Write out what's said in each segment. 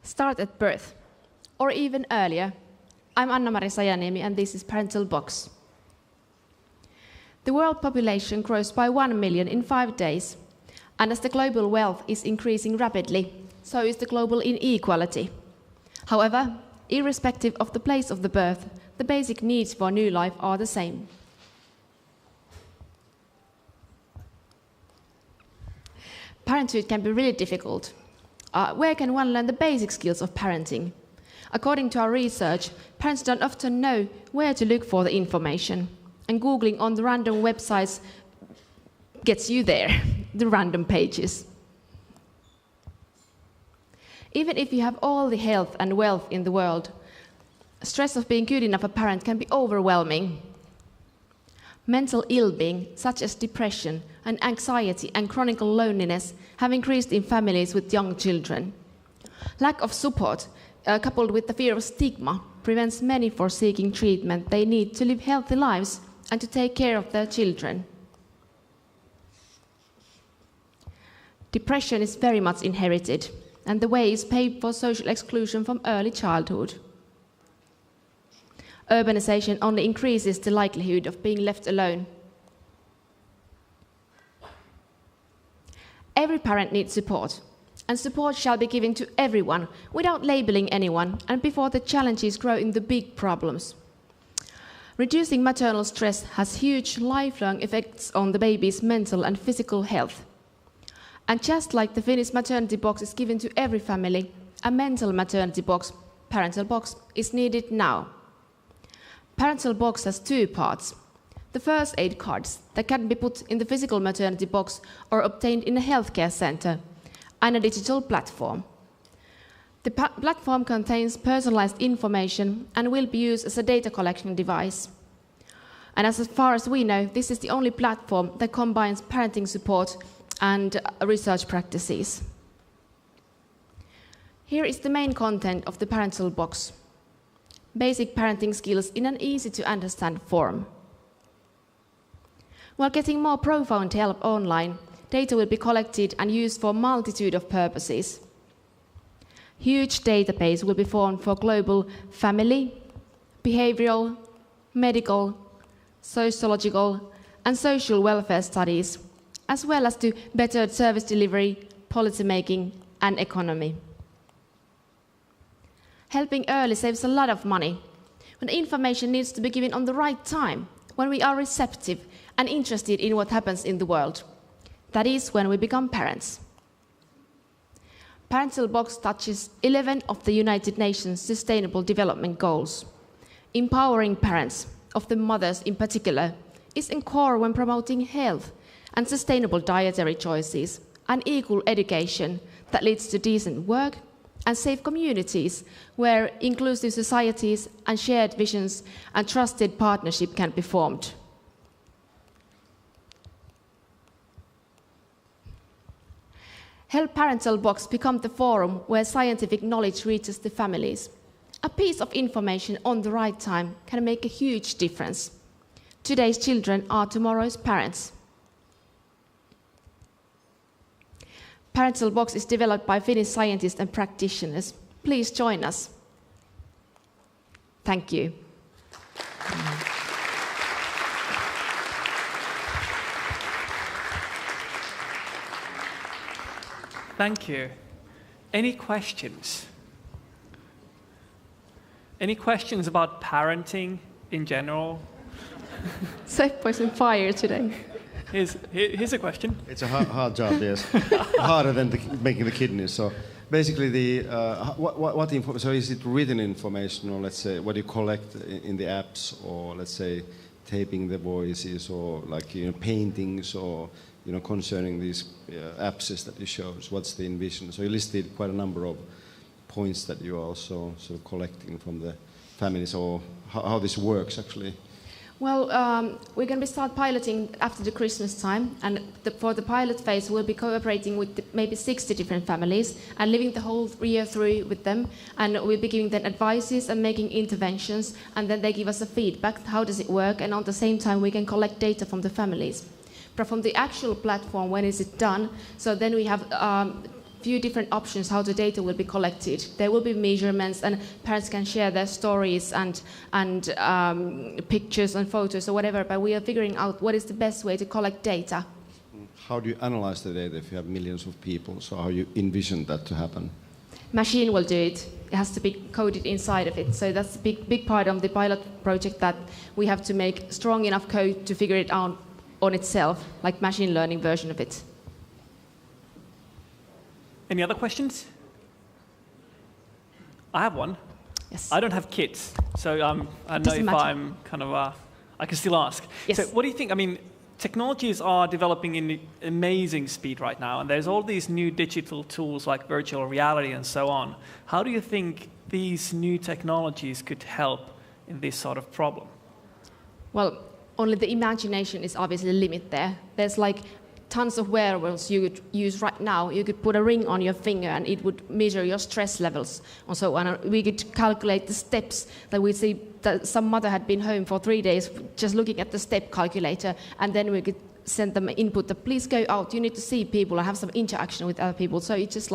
Start at birth, or even earlier. I'm Anna-Mari Sajaniemi, and this is Parental Box. The world population grows by 1 million in 5 days, and as the global wealth is increasing rapidly, so is the global inequality. However, irrespective of the place of the birth, the basic needs for new life are the same. Parenthood can be really difficult. Where can one learn the basic skills of parenting? According to our research, parents don't often know where to look for the information, and Googling on the random websites gets you there, the random pages. Even if you have all the health and wealth in the world, stress of being good enough a parent can be overwhelming. Mental ill-being, such as depression and anxiety and chronic loneliness, have increased in families with young children. Lack of support, coupled with the fear of stigma, prevents many from seeking treatment they need to live healthy lives and to take care of their children. Depression is very much inherited, and the way is paved for social exclusion from early childhood. Urbanization only increases the likelihood of being left alone. Every parent needs support, and support shall be given to everyone without labeling anyone and before the challenges grow into big problems. Reducing maternal stress has huge lifelong effects on the baby's mental and physical health. And just like the Finnish maternity box is given to every family, a mental maternity box, Parental Box, is needed now. Parental Box has 2 parts. The first aid cards that can be put in the physical maternity box or obtained in a healthcare center, and a digital platform. The platform contains personalized information and will be used as a data collection device. And as far as we know, this is the only platform that combines parenting support and research practices. Here is the main content of the Parental Box. Basic parenting skills in an easy-to-understand form. While getting more profound help online, data will be collected and used for a multitude of purposes. Huge database will be formed for global family, behavioral, medical, sociological, and social welfare studies, as well as to better service delivery, policy making, and economy. Helping early saves a lot of money, when information needs to be given on the right time, when we are receptive and interested in what happens in the world. That is when we become parents. Parental Box touches 11 of the United Nations Sustainable Development Goals. Empowering parents, of the mothers in particular, is in core when promoting health and sustainable dietary choices and equal education that leads to decent work and safe communities where inclusive societies and shared visions and trusted partnership can be formed. Help Parental Box become the forum where scientific knowledge reaches the families. A piece of information on the right time can make a huge difference. Today's children are tomorrow's parents. Parental Box is developed by Finnish scientists and practitioners. Please join us. Thank you. Thank you. Any questions? Any questions about parenting in general? Seppo is on fire today. Here's a question. It's a hard job, yes. Harder than making the kidneys. So basically, what info? So is it written information, or let's say what you collect in the apps, or let's say taping the voices, or like paintings, or concerning these apps that you showed? What's the envision? So you listed quite a number of points that you are also sort of collecting from the families, or how this works actually. Well, we're going to start piloting after the Christmas time, and for the pilot phase, we'll be cooperating with maybe 60 different families and living the whole year through with them, and we'll be giving them advices and making interventions, and then they give us a feedback, how does it work, and at the same time we can collect data from the families. But from the actual platform, when is it done, so then we have few different options how the data will be collected. There will be measurements, and parents can share their stories and pictures and photos or whatever, but we are figuring out what is the best way to collect data. How do you analyze the data if you have millions of people? So how you envision that to happen? Machine will do it. It has to be coded inside of it. So that's a big part of the pilot project, that we have to make strong enough code to figure it out on itself, like machine learning version of it. Any other questions? I have one. Yes. I don't have kids, so I don't know Doesn't if matter. I'm kind of, I can still ask. Yes. So what do you think? I mean, technologies are developing in amazing speed right now, and there's all these new digital tools like virtual reality and so on. How do you think these new technologies could help in this sort of problem? Well, only the imagination is obviously the limit there. There's like tons of wearables you could use right now. You could put a ring on your finger and it would measure your stress levels and so on. We could calculate the steps that we see that some mother had been home for 3 days just looking at the step calculator, and then we could send them input that please go out, you need to see people and have some interaction with other people. So it's just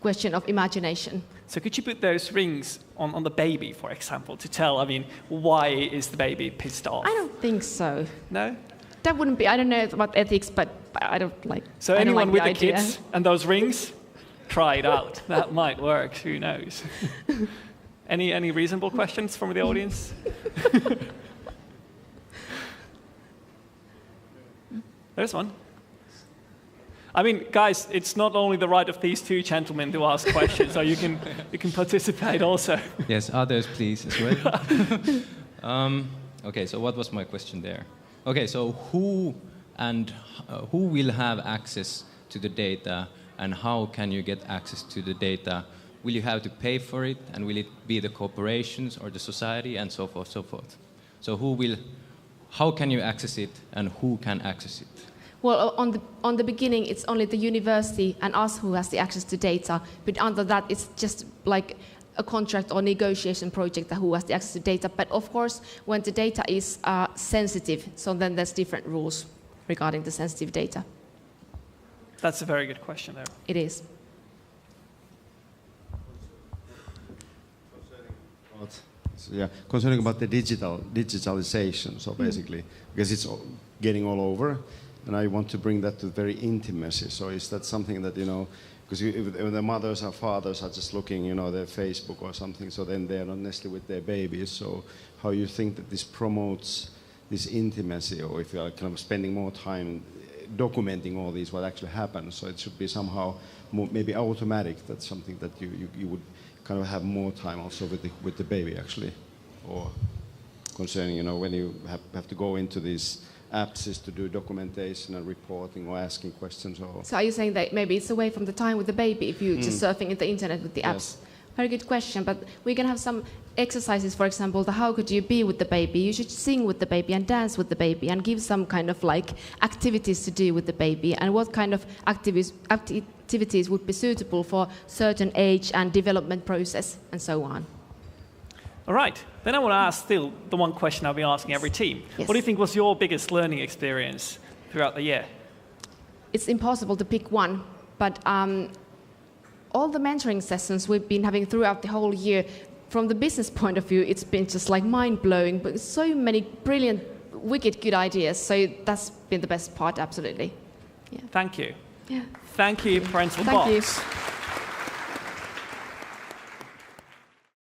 question of imagination. So could you put those rings on the baby, for example, to tell, I mean, why is the baby pissed off? I don't think so. No? That wouldn't be, I don't know about ethics, but I don't like. So I don't anyone like with the idea. kids and those rings, try it out. That might work, who knows? Any reasonable questions from the audience? There's one. I mean, guys, it's not only the right of these two gentlemen to ask questions, so you can participate also. Yes, others please as well. Okay, so what was my question there? Okay, so who will have access to the data, and how can you get access to the data? Will you have to pay for it, and will it be the corporations or the society, and so forth, so forth? So how can you access it, and who can access it? Well, on the beginning, it's only the university and us who has the access to data. But under that, it's just like a contract or negotiation project that who has the access to data. But of course, when the data is sensitive, so then there's different rules regarding the sensitive data. That's a very good question there. It is. Concerning about the digitalization, so basically, because it's getting all over, and I want to bring that to very intimacy. So is that something that, because if the mothers or fathers are just looking, their Facebook or something, so then they're not necessarily with their babies. So how you think that this promotes this intimacy, or if you are kind of spending more time documenting all these, what actually happens, so it should be somehow more, maybe automatic. That's something that you would kind of have more time also with the baby actually, or concerning when you have to go into these apps is to do documentation and reporting or asking questions. Or So are you saying that maybe it's away from the time with the baby if you're just surfing in the internet with the apps? Yes. Very good question, but we can have some exercises, for example, how could you be with the baby? You should sing with the baby and dance with the baby and give some kind of like activities to do with the baby, and what kind of activities would be suitable for certain age and development process and so on. All right, then I want to ask still the one question I'll be asking every team. Yes. What do you think was your biggest learning experience throughout the year? It's impossible to pick one, but all the mentoring sessions we've been having throughout the whole year, from the business point of view, it's been just like mind-blowing, but so many brilliant, wicked good ideas. So that's been the best part, absolutely. Yeah. Thank you. Yeah. Thank you, Parental Thank Box. you.